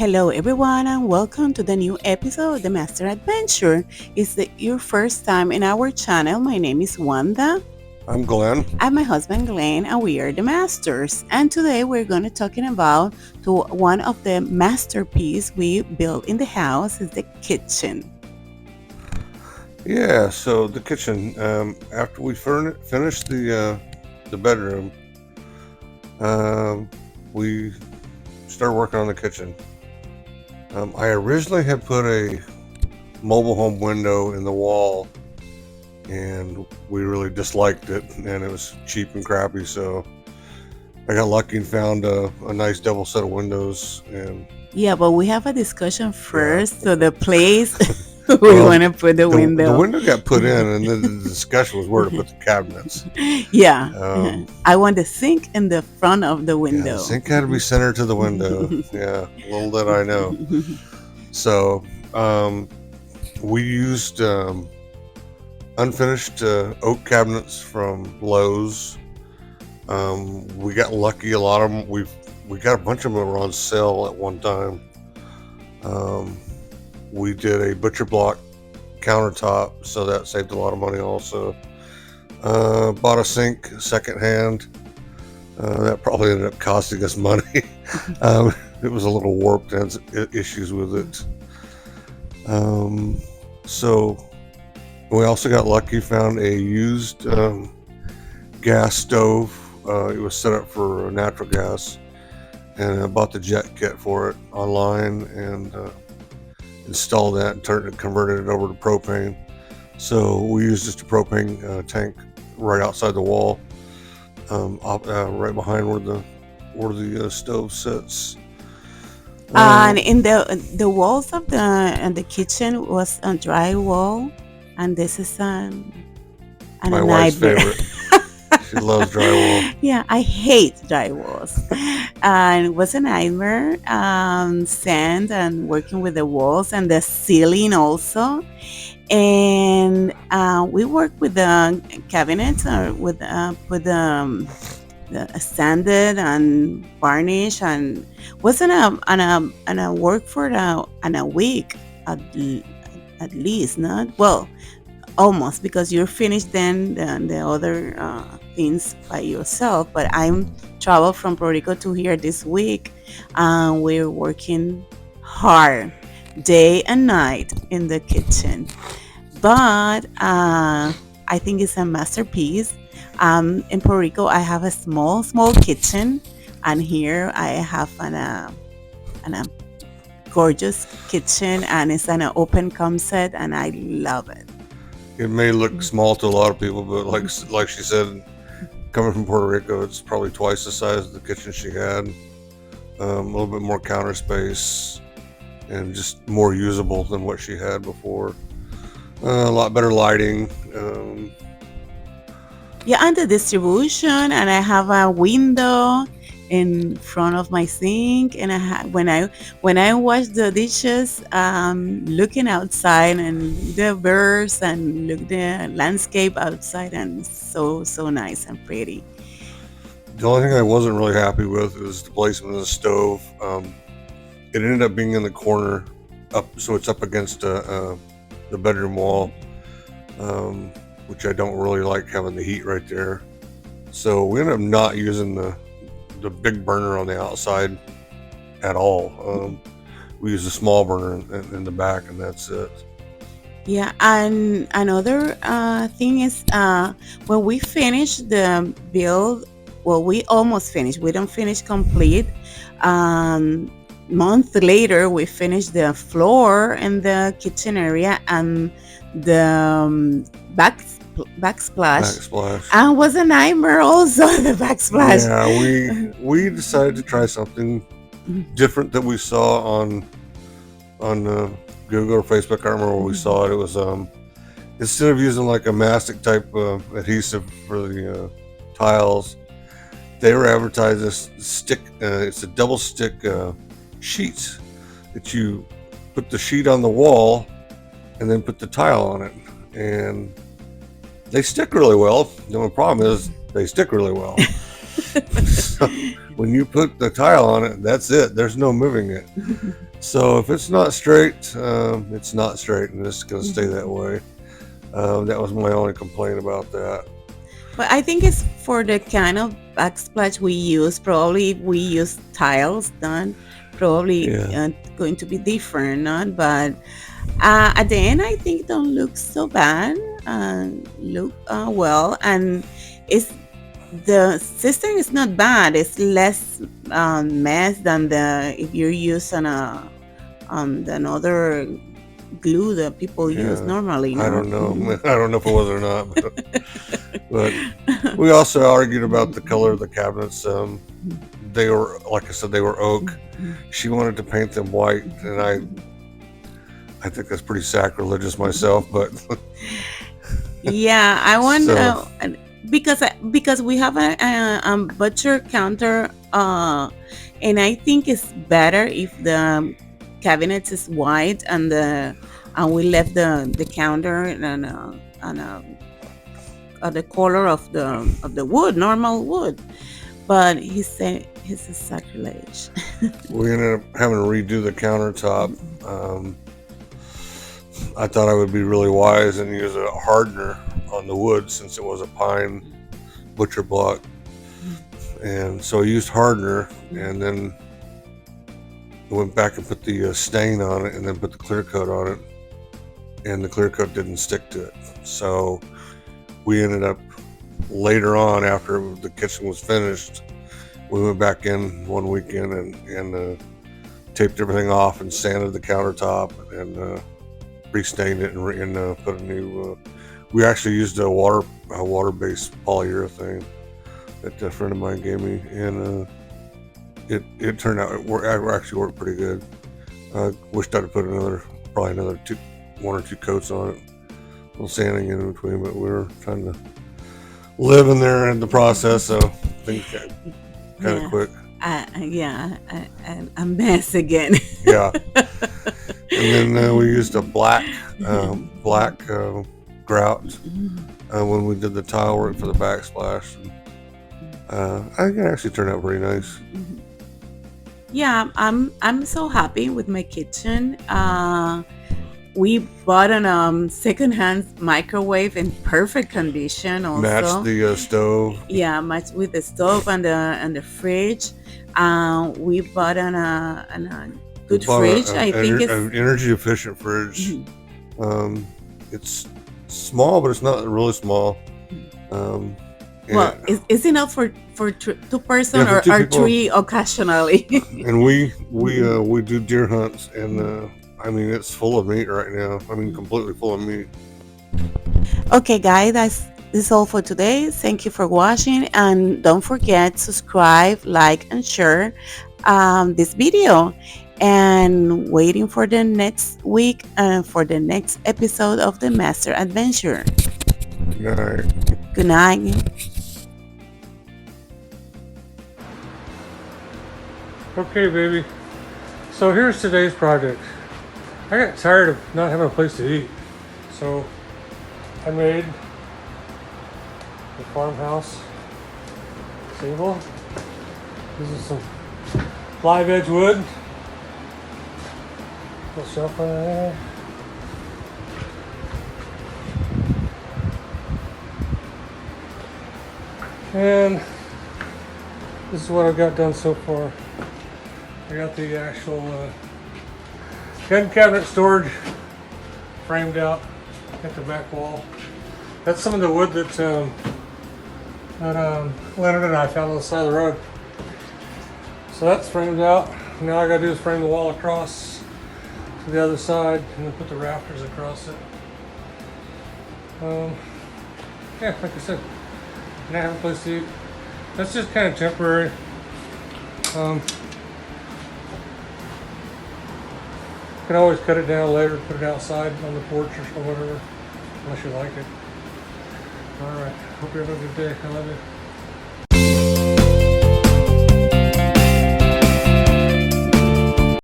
Hello, everyone, and welcome to the new episode of The Master Adventure. Is it your first time in our channel? My name is Wanda. I'm Glenn. I'm my husband Glenn, and we are the Masters. And today we're going to talking about one of the masterpiece we built in the house is the kitchen. Yeah, so the kitchen. After we finished the bedroom, we started working on the kitchen. I originally had put a mobile home window in the wall, and we really disliked it, and it was cheap and crappy. So I got lucky and found a nice double set of windows. And Yeah, but we have a discussion first. So the place we well, want to put the the window. window got put in, and then the discussion was where to put the cabinets. Yeah, Um, I want the sink in the front of the Yeah, the window. sink had to be centered to the window. Yeah, little did I know. So we used unfinished oak cabinets from Lowe's. We got lucky. A lot of them. We got a bunch of them that were on sale at one time. We did a butcher block countertop, so that saved a lot of money also. Bought a sink secondhand. That probably ended up costing us money. It was a little warped, had issues with it. So we also got lucky, found a used gas stove. It was set up for natural gas, and I bought the jet kit for it online and installed that and converted it over to propane. So we used just a propane tank right outside the wall. Right behind where the stove sits. And in the walls of the kitchen was a drywall, and this is and My a wife's nightmare. favorite. She loves drywall. Yeah, I hate drywalls, and it was a nightmare. Sand and working with the walls and the ceiling also, and we worked with the cabinets or with sanded and varnish and wasn't a work for a week at, at least, not well, almost, because you're finished then the other things by yourself. But I'm traveled from Puerto Rico to here this week, and we're working hard day and night in the kitchen. But I think it's a masterpiece. In Puerto Rico, I have a small kitchen, and here I have an gorgeous kitchen, and it's an open concept, and I love it. It may look small to a lot of people, but like she said, coming from Puerto Rico, it's probably twice the size of the kitchen she had. A little bit more counter space, and just more usable than what she had before. A lot better lighting. Yeah, and the distribution, and I have a window in front of my sink, and when I wash the dishes, looking outside and the birds and look the landscape outside, and so nice and pretty. The only thing I wasn't really happy with was the placement of the stove. It ended up being in the corner, so it's up against the bedroom wall, which I don't really like having the heat right there. So we ended up not using the big burner on the outside at all. We use a small burner in the back, and that's it. Yeah, and another thing is when we finish the build, well, we almost finished. We don't finish complete. Um, Month later, we finished the floor in the kitchen area and the backsplash. Backsplash. And was a nightmare also the backsplash. Yeah, we decided to try something different that we saw on Google or Facebook. I don't remember where we saw it. It was instead of using like a mastic type adhesive for the tiles, they were advertised this stick. It's a double stick sheets that you put the sheet on the wall and then put the tile on it, and they stick really well. The only problem is they stick really well. So when you put the tile on it, that's it. There's no moving it. So if it's not straight, it's not straight, and it's going to stay that Mhm. way. That was my only complaint about that. But I think it's for the kind of backsplash we use. Probably if we use tiles done, probably Yeah, going to be different, not? But at the end, I think it don't look so bad. Look well, and it's the system is not bad. It's less mess than the if you're using the another glue that people use yeah. normally, I no? don't know. Mhm. I don't know if it was or not, but we also argued about the color of the cabinets. They were, like I said, they were oak. She wanted to paint them white, and I think that's pretty sacrilegious myself. But Yeah, I want so because we have a butcher counter, and I think it's better if the cabinet is white and the and we left the counter and the color of the wood, normal wood. But he said it's a sacrilege. we ended up having to redo the countertop. Um, I thought I would be really wise and use a hardener on the wood since it was a pine butcher block, and so I used hardener, and then went back and put the stain on it, and then put the clear coat on it, and the clear coat didn't stick to it. So we ended up later on, after the kitchen was finished, we went back in one weekend and taped everything off and sanded the countertop and restained it and put a new. We actually used a water-based polyurethane that a friend of mine gave me, and it turned out it actually worked pretty good. I wished I'd put probably another one or two coats on it, a little sanding in between, but we were trying to live in there in the process, so things got kind of Yeah, quick. yeah, a mess again. Yeah, and then we used a black grout when we did the tile work for the backsplash. I think it actually turned out pretty nice. Yeah, I'm so happy with my kitchen. We bought an secondhand microwave in perfect condition. Matched Also, the stove. yeah, much with the stove and the fridge. We bought an We good bought fridge. I think it's an energy efficient fridge. mhm, It's small, but it's not really small. Um, well, and it's enough for two yeah, person for two or people, three occasionally. and we do deer hunts, and I mean it's full of meat right now. I mean completely full of meat. Okay, guys, that's all for today. Thank you for watching, and don't forget subscribe, like, and share this video. And waiting for the next week for the next episode of the Master Adventure. All right. Good night. Okay, baby. So here's today's project. I got tired of not having a place to eat, so I made the farmhouse table. This is some live edge wood. Little shelf on there. And this is what I've got done so far. I got the actual gun cabinet storage framed out at the back wall. That's some of the wood that Leonard and I found on the side of the road. So that's framed out. Now I gotta do is frame the wall across to the other side and then put the rafters across it. Yeah, like I said, and I have a place to eat. That's just kind of temporary. You can always cut it down later, put it outside on the porch or whatever, unless you like it. All right, hope you have a good day. I love you.